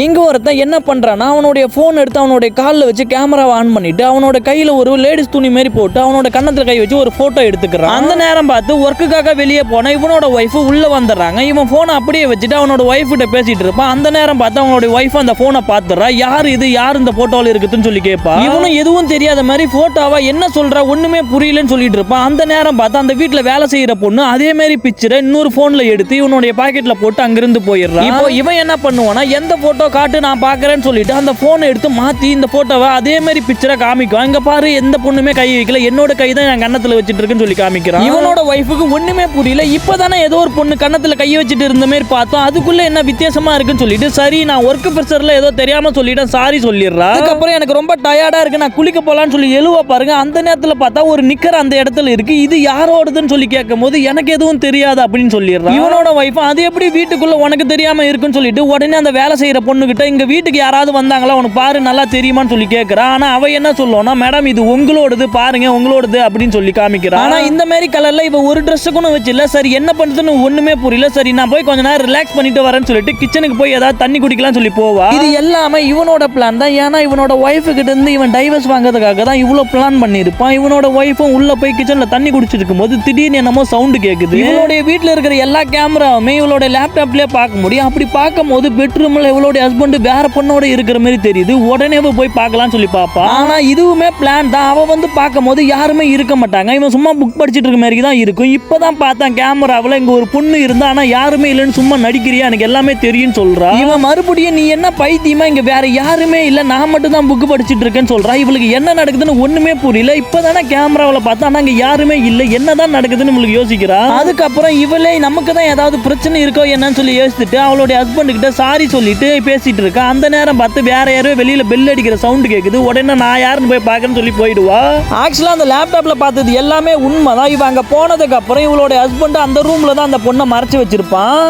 இங்க ஒருத்தன் என்ன பண்றானா அவனுடைய போன் எடுத்து அவனுடைய காலில் வச்சு கேமராவை ஆன் பண்ணிட்டு அவனோட கையில ஒரு லேடிஸ் துணி மாதிரி போட்டு அவனோட கண்ணத்துல கை வச்சு ஒரு போட்டோ எடுத்துக்கிறான். அந்த நேரம் பார்த்து ஒர்க்குக்காக வெளியே போன இவனோட ஒய்ஃப் உள்ள வந்துடுறாங்க. இவன் போனை அப்படியே வச்சுட்டு அவனோட ஒய்ஃப் கிட்ட பேசிட்டு இருப்பான். அந்த நேரம் பார்த்து அவனோட ஒய்ஃப் அந்த போனை பார்த்துறா. யார் இது, யார் இந்த போட்டோல இருக்குதுன்னு சொல்லி கேட்பா. இவனும் எதுவும் தெரியாத மாதிரி போட்டோவா என்ன சொல்றா ஒண்ணுமே புரியலன்னு சொல்லிட்டு இருப்பான். அந்த நேரம் பார்த்து அந்த வீட்டுல வேலை செய்யற பொண்ணு அதே மாதிரி பிக்சரை இன்னொரு போன்ல எடுத்து இவனுடைய பாக்கெட்ல போட்டு அங்கிருந்து போயிடுறான். இப்போ இவன் என்ன பண்ணுவானா, எந்த போட்டோ காட்டு நான் பாக்குறேன்னு சொல்லிட்டு அந்த போனை எடுத்து மாத்தி இந்த போட்டோவை அதே மாதிரி பிக்சரை காமிக்கும். இங்க பாரு, எந்த பொண்ணுமே கை வைக்கல, என்னோட கை தான் என் கண்ணத்துல வச்சிட்டு இருக்குன்னு சொல்லி காமிக்கிறான். இவனோட ஒய்ஃபுக்கு ஒண்ணுமே புரியல. இப்பதானே ஏதோ ஒரு பொண்ணு கண்ணத்துல கை வச்சிட்டு இருந்த மாதிரி பார்த்தோம், அதுக்குள்ள என்ன வித்தியாசமா இருக்குன்னு சொல்லிட்டு சரி நான் ஒர்க் பிரஷர்ல ஏதோ தெரியாம சொல்லிட்டேன் சாரி சொல்லிடுறா. அதுக்கப்புறம் எனக்கு ரொம்ப டயர்டா இருக்கு, நான் குளிக்க போலான்னு சொல்லி எழுவ பாருங்க. அந்த நேரத்துல பார்த்தா ஒரு நிக்கர் அந்த இடத்துல இருக்கு. இது யாரோடதுன்னு சொல்லி கேட்கும் போது எனக்கு எதுவும் தெரியாது அப்படின்னு சொல்லிடுறான். இவனோட ஒய்ஃப் அது எப்படி வீட்டுக்குள்ள உனக்கு தெரியாம இருக்குன்னு சொல்லிட்டு உடனே அந்த வேலை செய்யற பொண்ணு கிட்ட இங்க வீட்டுக்கு யாராவது வந்தாங்களா உனக்கு பாரு நல்லா தெரியுமான்னு சொல்லி கேட்கறான். ஆனா அவ என்ன சொல்லுவோம்னா, மேடம் இது உங்களோடது பாருங்க உங்களோடது அப்படின்னு சொல்லி காமிக்கிறான். ஆனா இந்த மாதிரி கலர்ல இவ ஒரு ட்ரெஸ் கூட வச்சில்ல. சரி என்ன பண்றதுன்னு ஒண்ணுமே புரியல. சரி நான் போய் கொஞ்ச நேரம் ரிலாக்ஸ் பண்ணிட்டு வரேன்னு சொல்லிட்டு கிச்சனுக்கு போய் ஏதாவது தண்ணி குடிக்கலாம் சொல்லி போவா. இது எல்லாமே இவனோட பிளான் தான். ஏன்னா இவனோட ஒய்ஃப் கிட்ட இருந்து இவன் டைவர்ஸ் வாங்குறதுக்காக தான் இவ்வளவு பிளான் பண்ணிருப்பான். இவனோட ஒய்ஃபும் உள்ள போய் கிச்சன்ல தண்ணி குடிச்சிட்டு இருக்கும்போது திடீர்னு என்னமோ சவுண்ட் கேக்குது. இவளுடைய வீட்டுல இருக்கிற எல்லா கேமராவுமே இவளோட லேப்டாப்லயே பார்க்க முடியும். அப்படி பார்க்கும் போது பெட்ரூம்ல இவளுடைய ஹஸ்பண்ட் வேற பொண்ணோட இருக்கிற மாதிரி தெரியுது. உடனே போய் பார்க்கலாம்னு சொல்லி பாப்பா. ஆனா இதுவுமே பிளான் தான். அவ வந்து பார்க்கும் போது யாருமே இருக்க மாட்டாங்க. இவன் சும்மா புக் படிச்சிட்டு இருக்க மாதிரி தான் இருக்கும். இப்பதான் பார்த்தான் கேமராவில் இங்க ஒரு பொண்ணு இருந்தா ஆனா யாருமே இல்லைன்னு சும்மா நடிக்கிறியா, எனக்கு எல்லாமே தெரியும் சொல்றா. இவன் மறுபடியும் நீ என்ன பைத்தியமா, இங்க வேற யாருமே இல்ல, நான் மட்டும் தான் புக் படிச்சிட்டு இருக்கேன்னு சொல்றா. இவளுக்கு என்ன நடக்குதுன்னு ஒண்ணுமே புரியல. இப்பதானே கேமராவில் பார்த்தா ஆனா அங்க யாருமே இல்ல, என்னதான் நடக்குதுன்னு இவளுக்கு யோசிக்கிறா. அதுக்கப்புறம் இவளே நமக்கு தான் ஏதாவது பிரச்சனை இருக்கோ என்னன்னு சொல்லி யோசிச்சுட்டு அவளுடைய ஹஸ்பண்ட் கிட்ட சாரி சொல்லிட்டு பேசிட்டு இருக்கா. அந்த நேரம் பார்த்து வேற யாரோ வெளியில பெல் அடிக்கிற சவுண்ட் கேக்குது. உடனே நான் யாருன்னு போய் பார்க்கன்னு சொல்லி போயிடுவா. ஆக்சுவலா அந்த லேப்டாப்ல பார்த்தது எல்லாமே உண்மைதான். இவ அங்க போனதுக்கு அப்புறம் இவளோட ஹஸ்பண்ட் அந்த ரூம்ல தான் அந்த பொண்ணை மறைச்சு வச்சிருப்பான்.